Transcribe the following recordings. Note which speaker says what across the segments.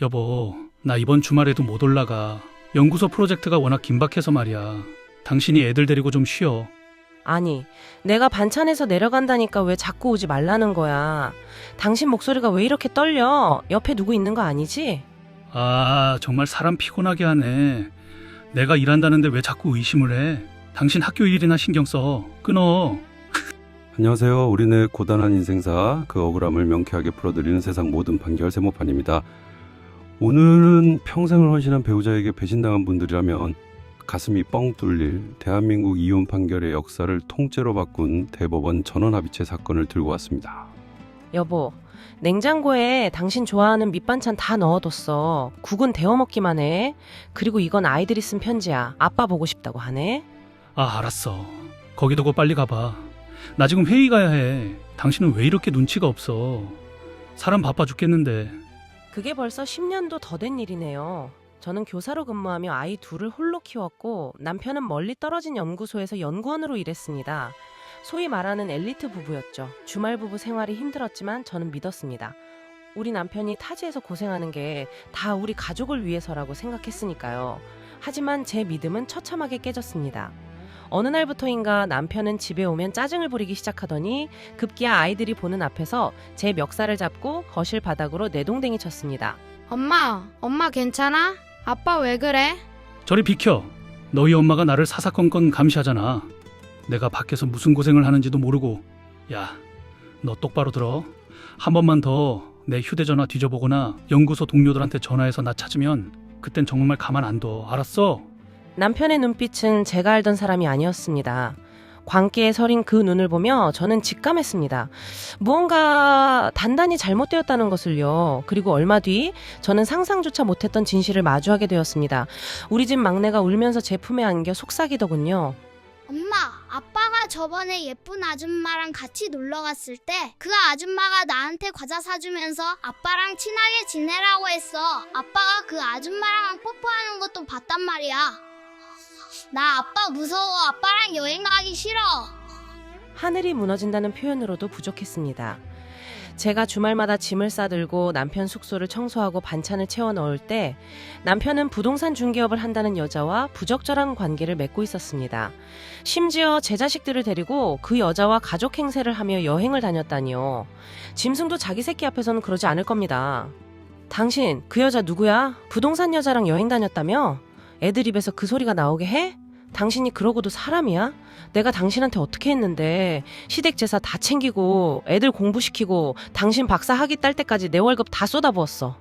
Speaker 1: 여보, 나 이번 주말에도 못 올라가. 연구소 프로젝트가 워낙 긴박해서 말이야. 당신이 애들 데리고 좀 쉬어.
Speaker 2: 아니, 내가 반찬에서 내려간다니까 왜 자꾸 오지 말라는 거야. 당신 목소리가 왜 이렇게 떨려? 옆에 누구 있는 거 아니지?
Speaker 1: 아, 정말 사람 피곤하게 하네. 내가 일한다는데 왜 자꾸 의심을 해? 당신 학교 일이나 신경 써. 끊어.
Speaker 3: 안녕하세요. 우리네 고단한 인생사, 그 억울함을 명쾌하게 풀어드리는 세상 모든 판결 세모판입니다. 오늘은 평생을 헌신한 배우자에게 배신당한 분들이라면 가슴이 뻥 뚫릴 대한민국 이혼 판결의 역사를 통째로 바꾼 대법원 전원합의체 사건을 들고 왔습니다.
Speaker 2: 여보, 냉장고에 당신 좋아하는 밑반찬 다 넣어뒀어. 국은 데워 먹기만 해. 그리고 이건 아이들이 쓴 편지야. 아빠 보고 싶다고 하네.
Speaker 1: 아, 알았어. 거기 두고 빨리 가봐. 나 지금 회의 가야 해. 당신은 왜 이렇게 눈치가 없어? 사람 바빠 죽겠는데.
Speaker 2: 그게 벌써 10년도 더 된 일이네요. 저는 교사로 근무하며 아이 둘을 홀로 키웠고 남편은 멀리 떨어진 연구소에서 연구원으로 일했습니다. 소위 말하는 엘리트 부부였죠. 주말 부부 생활이 힘들었지만 저는 믿었습니다. 우리 남편이 타지에서 고생하는 게 다 우리 가족을 위해서라고 생각했으니까요. 하지만 제 믿음은 처참하게 깨졌습니다. 어느 날부터인가 남편은 집에 오면 짜증을 부리기 시작하더니 급기야 아이들이 보는 앞에서 제 멱살을 잡고 거실 바닥으로 내동댕이 쳤습니다.
Speaker 4: 엄마 괜찮아? 아빠 왜 그래?
Speaker 1: 저리 비켜. 너희 엄마가 나를 사사건건 감시하잖아. 내가 밖에서 무슨 고생을 하는지도 모르고. 야, 너 똑바로 들어. 한 번만 더 내 휴대전화 뒤져보거나 연구소 동료들한테 전화해서 나 찾으면 그땐 정말 가만 안 둬. 알았어?
Speaker 2: 남편의 눈빛은 제가 알던 사람이 아니었습니다. 광기에 서린 그 눈을 보며 저는 직감했습니다. 무언가 단단히 잘못되었다는 것을요. 그리고 얼마 뒤 저는 상상조차 못했던 진실을 마주하게 되었습니다. 우리 집 막내가 울면서 제 품에 안겨 속삭이더군요.
Speaker 5: 엄마, 아빠가 저번에 예쁜 아줌마랑 같이 놀러 갔을 때 그 아줌마가 나한테 과자 사주면서 아빠랑 친하게 지내라고 했어. 아빠가 그 아줌마랑 뽀뽀하는 것도 봤단 말이야. 나 아빠 무서워. 아빠랑 여행 가기 싫어.
Speaker 2: 하늘이 무너진다는 표현으로도 부족했습니다. 제가 주말마다 짐을 싸들고 남편 숙소를 청소하고 반찬을 채워 넣을 때 남편은 부동산 중개업을 한다는 여자와 부적절한 관계를 맺고 있었습니다. 심지어 제 자식들을 데리고 그 여자와 가족 행세를 하며 여행을 다녔다니요. 짐승도 자기 새끼 앞에서는 그러지 않을 겁니다. 당신 그 여자 누구야? 부동산 여자랑 여행 다녔다며? 애들 입에서 그 소리가 나오게 해? 당신이 그러고도 사람이야? 내가 당신한테 어떻게 했는데 시댁 제사 다 챙기고 애들 공부시키고 당신 박사 학위 딸 때까지 내 월급 다 쏟아부었어.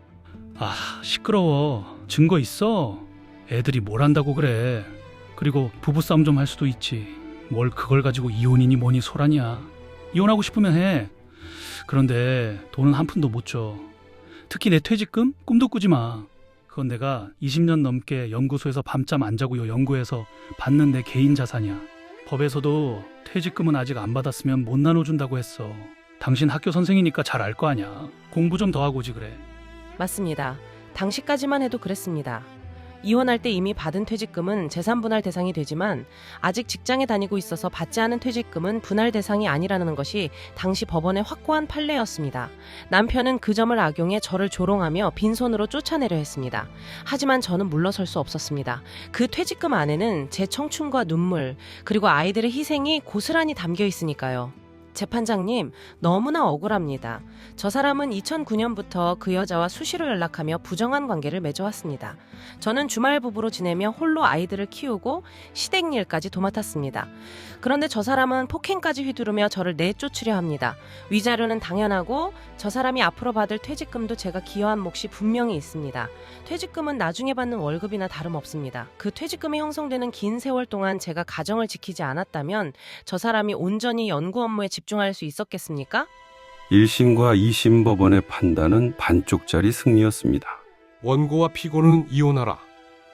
Speaker 1: 아, 시끄러워. 증거 있어? 애들이 뭘 한다고 그래. 그리고 부부싸움 좀 할 수도 있지. 뭘 그걸 가지고 이혼이니 뭐니 소란이야. 이혼하고 싶으면 해. 그런데 돈은 한 푼도 못 줘. 특히 내 퇴직금? 꿈도 꾸지 마. 그건 내가 20년 넘게 연구소에서 밤잠 안 자고 연구해서 받는 내 개인 자산이야. 법에서도 퇴직금은 아직 안 받았으면 못 나눠준다고 했어. 당신 학교 선생이니까 잘 알 거 아니야. 공부 좀 더 하고 오지 그래.
Speaker 2: 맞습니다. 당시까지만 해도 그랬습니다. 이혼할 때 이미 받은 퇴직금은 재산 분할 대상이 되지만 아직 직장에 다니고 있어서 받지 않은 퇴직금은 분할 대상이 아니라는 것이 당시 법원의 확고한 판례였습니다. 남편은 그 점을 악용해 저를 조롱하며 빈손으로 쫓아내려 했습니다. 하지만 저는 물러설 수 없었습니다. 그 퇴직금 안에는 제 청춘과 눈물 그리고 아이들의 희생이 고스란히 담겨 있으니까요. 재판장님, 너무나 억울합니다. 저 사람은 2009년부터 그 여자와 수시로 연락하며 부정한 관계를 맺어왔습니다. 저는 주말 부부로 지내며 홀로 아이들을 키우고 시댁 일까지 도맡았습니다. 그런데 저 사람은 폭행까지 휘두르며 저를 내쫓으려 합니다. 위자료는 당연하고 저 사람이 앞으로 받을 퇴직금도 제가 기여한 몫이 분명히 있습니다. 퇴직금은 나중에 받는 월급이나 다름없습니다. 그 퇴직금이 형성되는 긴 세월 동안 제가 가정을 지키지 않았다면 저 사람이 온전히 연구 업무에 집중할 수 있었겠습니까?
Speaker 3: 1심과 2심 법원의 판단은 반쪽짜리 승리였습니다.
Speaker 6: 원고와 피고는 이혼하라.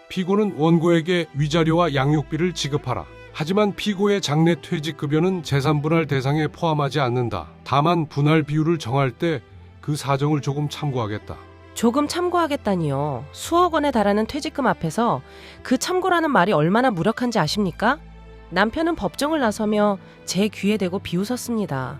Speaker 6: 피고는 원고에게 위자료와 양육비를 지급하라. 하지만 피고의 장래 퇴직급여는 재산분할 대상에 포함하지 않는다. 다만 분할 비율을 정할 때 그 사정을 조금 참고하겠다.
Speaker 2: 조금 참고하겠다니요. 수억 원에 달하는 퇴직금 앞에서 그 참고라는 말이 얼마나 무력한지 아십니까? 남편은 법정을 나서며 제 귀에 대고 비웃었습니다.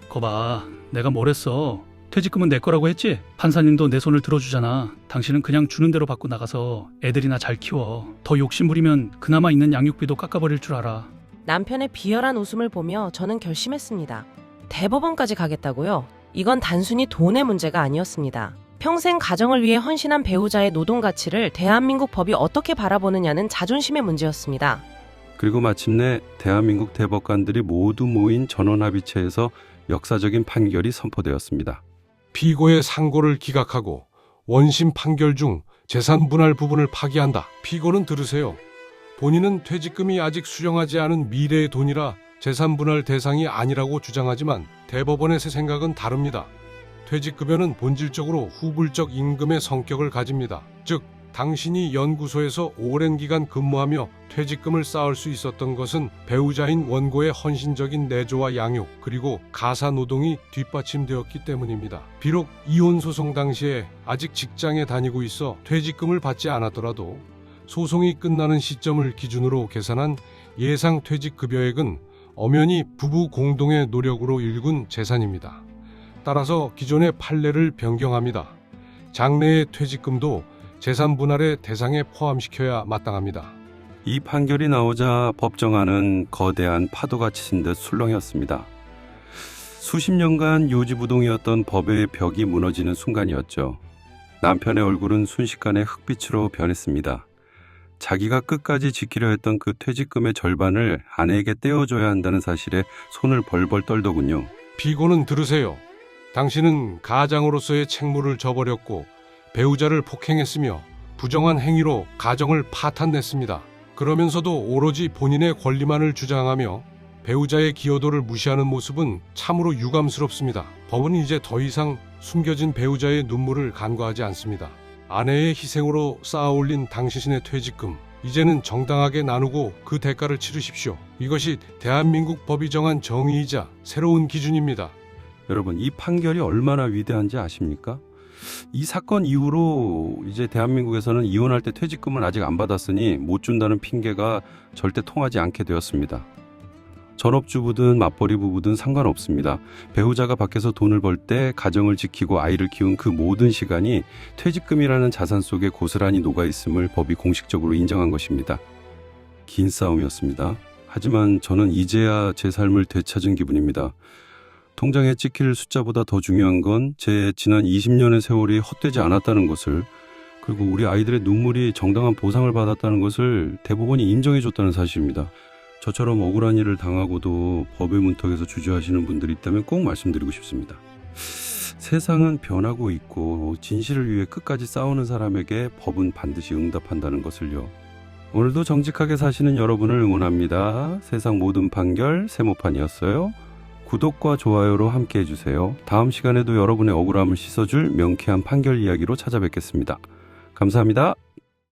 Speaker 1: 거봐, 내가 뭘 했어. 퇴직금은 내 거라고 했지? 판사님도 내 손을 들어주잖아. 당신은 그냥 주는 대로 받고 나가서 애들이나 잘 키워. 더 욕심 부리면 그나마 있는 양육비도 깎아버릴 줄 알아.
Speaker 2: 남편의 비열한 웃음을 보며 저는 결심했습니다. 대법원까지 가겠다고요? 이건 단순히 돈의 문제가 아니었습니다. 평생 가정을 위해 헌신한 배우자의 노동 가치를 대한민국 법이 어떻게 바라보느냐는 자존심의 문제였습니다.
Speaker 3: 그리고 마침내 대한민국 대법관들이 모두 모인 전원합의체에서 역사적인 판결이 선포되었습니다.
Speaker 6: 피고의 상고를 기각하고 원심 판결 중 재산 분할 부분을 파기한다. 피고는 들으세요. 본인은 퇴직금이 아직 수령하지 않은 미래의 돈이라 재산 분할 대상이 아니라고 주장하지만 대법원의 생각은 다릅니다. 퇴직급여는 본질적으로 후불적 임금의 성격을 가집니다. 즉, 당신이 연구소에서 오랜 기간 근무하며 퇴직금을 쌓을 수 있었던 것은 배우자인 원고의 헌신적인 내조와 양육, 그리고 가사 노동이 뒷받침되었기 때문입니다. 비록 이혼 소송 당시에 아직 직장에 다니고 있어 퇴직금을 받지 않았더라도 소송이 끝나는 시점을 기준으로 계산한 예상 퇴직급여액은 엄연히 부부 공동의 노력으로 일군 재산입니다. 따라서 기존의 판례를 변경합니다. 장래의 퇴직금도 재산 분할의 대상에 포함시켜야 마땅합니다.
Speaker 3: 이 판결이 나오자 법정안은 거대한 파도가 치신 듯 술렁였습니다. 수십 년간 요지부동이었던 법의 벽이 무너지는 순간이었죠. 남편의 얼굴은 순식간에 흑빛으로 변했습니다. 자기가 끝까지 지키려 했던 그 퇴직금의 절반을 아내에게 떼어줘야 한다는 사실에 손을 벌벌 떨더군요.
Speaker 6: 피고는 들으세요. 당신은 가장으로서의 책무를 저버렸고 배우자를 폭행했으며 부정한 행위로 가정을 파탄냈습니다. 그러면서도 오로지 본인의 권리만을 주장하며 배우자의 기여도를 무시하는 모습은 참으로 유감스럽습니다. 법은 이제 더 이상 숨겨진 배우자의 눈물을 간과하지 않습니다. 아내의 희생으로 쌓아올린 당신의 퇴직금, 이제는 정당하게 나누고 그 대가를 치르십시오. 이것이 대한민국 법이 정한 정의이자 새로운 기준입니다.
Speaker 3: 여러분, 이 판결이 얼마나 위대한지 아십니까? 이 사건 이후로 이제 대한민국에서는 이혼할 때 퇴직금을 아직 안 받았으니 못 준다는 핑계가 절대 통하지 않게 되었습니다. 전업주부든 맞벌이 부부든 상관없습니다. 배우자가 밖에서 돈을 벌 때 가정을 지키고 아이를 키운 그 모든 시간이 퇴직금이라는 자산 속에 고스란히 녹아있음을 법이 공식적으로 인정한 것입니다. 긴 싸움이었습니다. 하지만 저는 이제야 제 삶을 되찾은 기분입니다. 통장에 찍힐 숫자보다 더 중요한 건 제 지난 20년의 세월이 헛되지 않았다는 것을, 그리고 우리 아이들의 눈물이 정당한 보상을 받았다는 것을 대법원이 인정해줬다는 사실입니다. 저처럼 억울한 일을 당하고도 법의 문턱에서 주저하시는 분들이 있다면 꼭 말씀드리고 싶습니다. 세상은 변하고 있고 진실을 위해 끝까지 싸우는 사람에게 법은 반드시 응답한다는 것을요. 오늘도 정직하게 사시는 여러분을 응원합니다. 세상 모든 판결 세모판이었어요. 구독과 좋아요로 함께 해주세요. 다음 시간에도 여러분의 억울함을 씻어줄 명쾌한 판결 이야기로 찾아뵙겠습니다. 감사합니다.